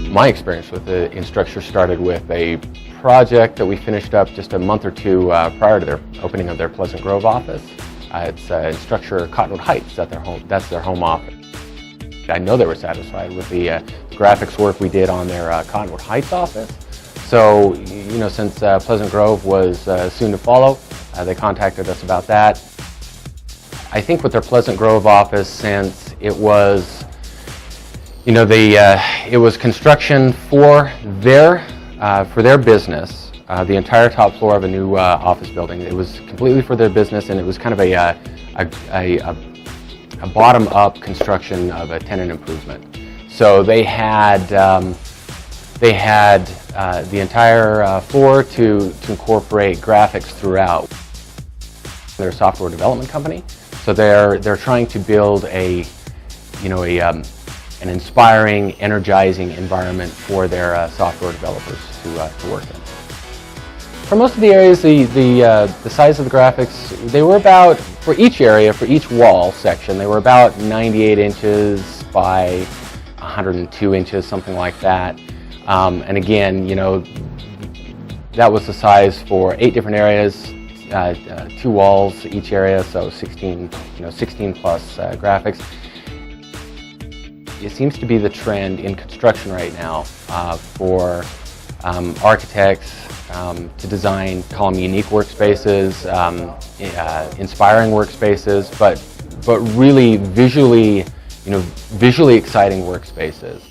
My experience with the Instructure started with a project that we finished up just a month or two prior to their opening of their Pleasant Grove office. It's Instructure Cottonwood Heights. That's their home office. I know they were satisfied with the graphics work we did on their Cottonwood Heights office. So, since Pleasant Grove was soon to follow, they contacted us about that. I think with their Pleasant Grove office, since it was, it was construction for their business, the entire top floor of a new office building. It was completely for their business, and it was kind of a bottom-up construction of a tenant improvement. So they had the entire floor to incorporate graphics throughout. They're a software development company, so they're trying to build an inspiring, energizing environment for their software developers to work in. For most of the areas, the size of the graphics, they were about, for each area, for each wall section, they were about 98 inches by 102 inches, something like that. And again, that was the size for 8 different areas, 2 walls each area, so 16 plus graphics. It seems to be the trend in construction right now for architects to design, call them unique workspaces, inspiring workspaces, but really visually exciting workspaces.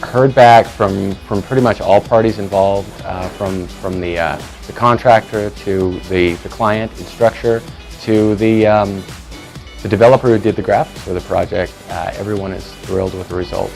Heard back from pretty much all parties involved, from the contractor to the client, Instructure, to the developer who did the graphics for the project. Everyone is thrilled with the result.